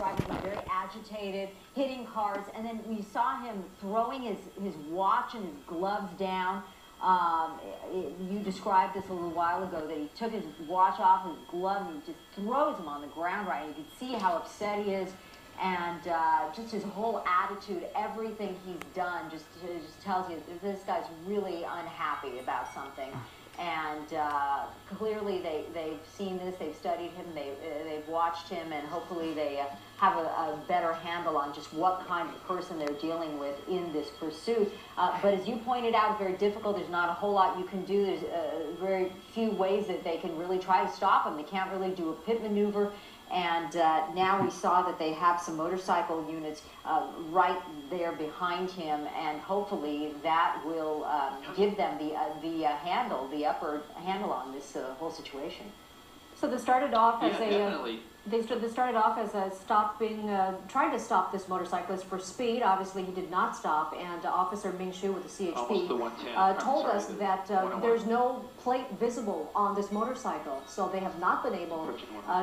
driving very agitated, hitting cars, and then we saw him throwing his watch and his gloves down. You described this a little while ago, that he took his watch off, his glove, and he just throws them on the ground, right? You can see how upset he is, and just his whole attitude, everything he's done just tells you that this guy's really unhappy about something. And clearly they've seen this, they've studied him, they've watched him, and hopefully they have a better handle on just what kind of person they're dealing with in this pursuit. But as you pointed out, very difficult. There's not a whole lot you can do. There's very few ways that they can really try to stop him. They can't really do a pit maneuver. And now we saw that they have some motorcycle units right there behind him, and hopefully that will give them the upper handle on this whole situation. So they started off as definitely. They started off as trying to stop this motorcyclist for speed. Obviously, he did not stop, and Officer Ming Shu with the CHP told us that there's no plate visible on this motorcycle, so they have not been able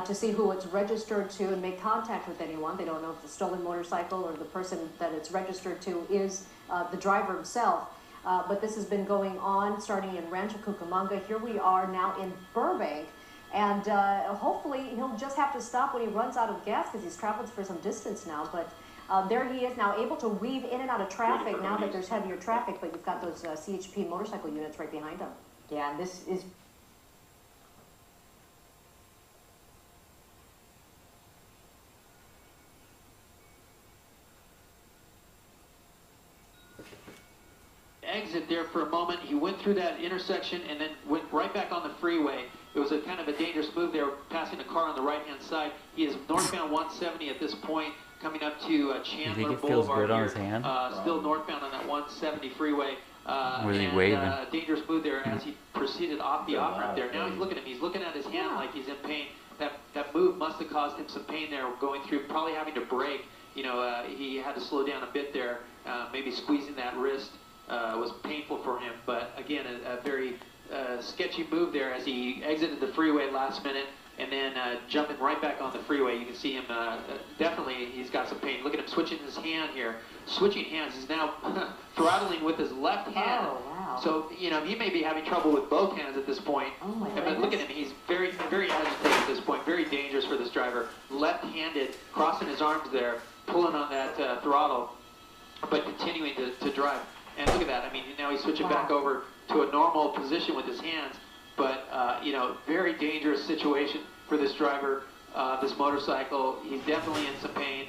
to see who it's registered to and make contact with anyone. They don't know if the stolen motorcycle or the person that it's registered to is the driver himself. But this has been going on starting in Rancho Cucamonga. Here we are now in Burbank. And hopefully he'll just have to stop when he runs out of gas, because he's traveled for some distance now. But there he is now, able to weave in and out of traffic now that there's heavier traffic, but you've got those CHP motorcycle units right behind him. Yeah, and this is... Exit there for a moment. He went through that intersection and then went right back on the freeway. It was a kind of a dangerous move there, passing a car on the right-hand side. He is northbound 170 at this point, coming up to Chandler you think it Boulevard. feels good on his hand? Still northbound on that 170 freeway. Was he waving? Dangerous move there as he proceeded off the off-ramp there. Now he's looking at him. He's looking at his hand like he's in pain. That move must have caused him some pain there, going through, probably having to brake. You know, he had to slow down a bit there, maybe squeezing that wrist. Was painful for him, but again, a very sketchy move there as he exited the freeway last minute and then jumping right back on the freeway. You can see him, definitely he's got some pain. Look at him switching his hand here. Switching hands. He's now throttling with his left hand. Oh, wow. So, you know, he may be having trouble with both hands at this point. Oh, my But goodness. look at him. He's very, very agitated at this point. Very dangerous for this driver. Left-handed, crossing his arms there, pulling on that throttle, but continuing to drive. And look at that. I mean, now he's switching back over to a normal position with his hands. But, you know, very dangerous situation for this driver, this motorcycle. He's definitely in some pain.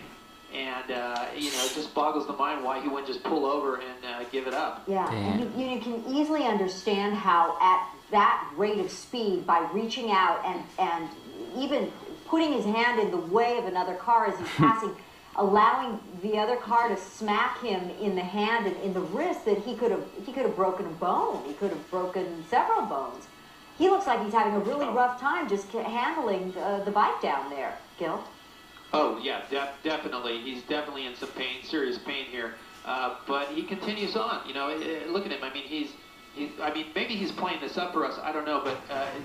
And, you know, it just boggles the mind why he wouldn't just pull over and give it up. Yeah, and you can easily understand how at that rate of speed, by reaching out and even putting his hand in the way of another car as he's passing, allowing the other car to smack him in the hand and in the wrist, that he could have broken a bone. He could have broken several bones. He looks like he's having a really rough time just handling the bike down there, Gil. Oh, yeah, definitely. He's definitely in some pain, serious pain here. But he continues on. You know, look at him. I mean, I mean, maybe he's playing this up for us. I don't know. But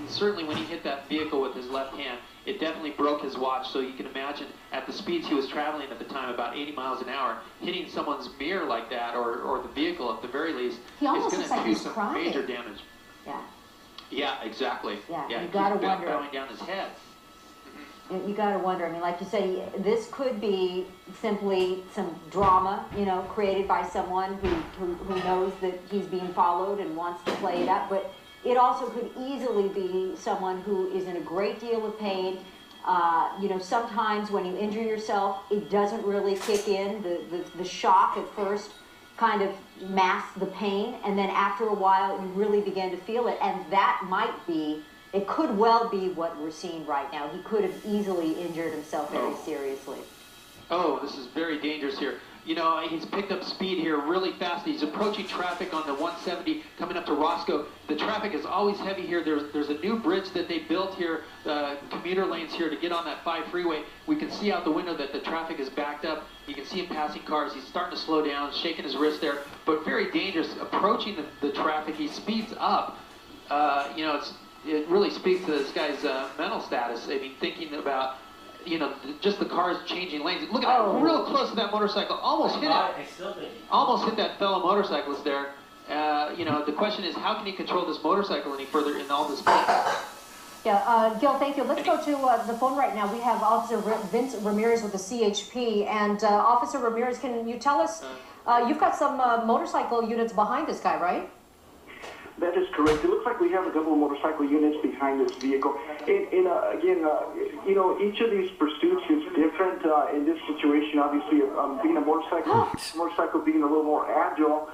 certainly when he hit that vehicle with his left hand, it definitely broke his watch. So you can imagine at the speeds he was traveling at the time, about 80 miles an hour, hitting someone's mirror like that, or the vehicle at the very least, He almost is looks going like to do he's some crying. major damage. Yeah. Yeah, exactly. Yeah, you he's gotta wonder. bowing down his head. You got to wonder. I mean, like you say, this could be simply some drama, you know, created by someone who knows that he's being followed and wants to play it up. But it also could easily be someone who is in a great deal of pain. You know, sometimes when you injure yourself, it doesn't really kick in. The shock at first kind of masks the pain, and then after a while, you really begin to feel it. And that might be, it could well be what we're seeing right now. He could have easily injured himself very seriously. Oh, this is very dangerous here. You know, he's picked up speed here really fast. He's approaching traffic on the 170 coming up to Roscoe. The traffic is always heavy here. There's a new bridge that they built here, commuter lanes here to get on that 5 freeway. We can see out the window that the traffic is backed up. You can see him passing cars. He's starting to slow down, shaking his wrist there, but very dangerous. Approaching the traffic, he speeds up. You know, it really speaks to this guy's mental status. I mean, thinking about you know, just the cars changing lanes. Look at that, real close to that motorcycle. Almost hit it. Almost hit that fellow motorcyclist there. You know, the question is, how can he control this motorcycle any further in all this pain? Yeah, Gil, thank you. Let's go to the phone right now. We have Officer Vince Ramirez with the CHP. And Officer Ramirez, can you tell us, you've got some motorcycle units behind this guy, right? That is correct. It looks like we have a couple of motorcycle units behind this vehicle. Again, you know, each of these pursuits is different. In this situation, obviously, being a motorcycle being a little more agile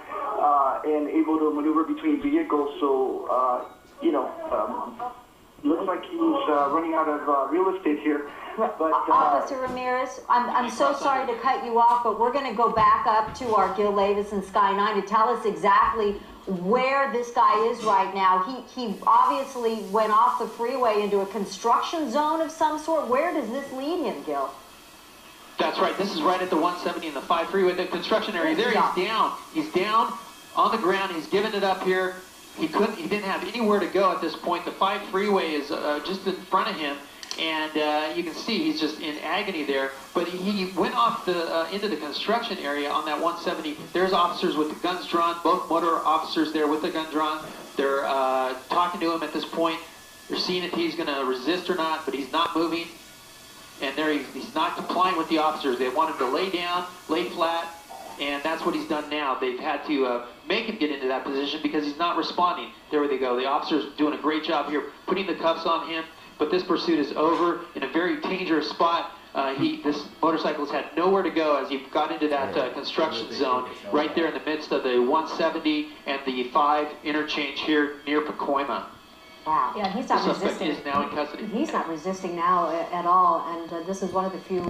and able to maneuver between vehicles. So, you know, looks like he's running out of real estate here. But, Officer Ramirez, I'm so sorry to cut you off, but we're going to go back up to our Gil Lavis and Sky 9 to tell us exactly where this guy is right now. He obviously went off the freeway into a construction zone of some sort. Where does this lead him, Gil? That's right. This is right at the 170 and the 5 freeway, the construction area. There he's down. He's down on the ground. He's given it up here. He didn't have anywhere to go at this point. The 5 freeway is just in front of him. And you can see he's just in agony there. But he went off into the construction area on that 170. There's officers with the guns drawn, both motor officers there with the gun drawn. They're talking to him at this point. They're seeing if he's going to resist or not, but he's not moving. And he's not complying with the officers. They want him to lay down, lay flat, and that's what he's done now. They've had to make him get into that position because he's not responding. There they go. The officer's doing a great job here, putting the cuffs on him. But this pursuit is over in a very dangerous spot. This motorcyclist had nowhere to go as he got into that construction zone right there in the midst of the 170 and the 5 interchange here near Pacoima. Wow. Yeah, he's not resisting. The suspect is now in custody. He's not resisting now at all, and this is one of the few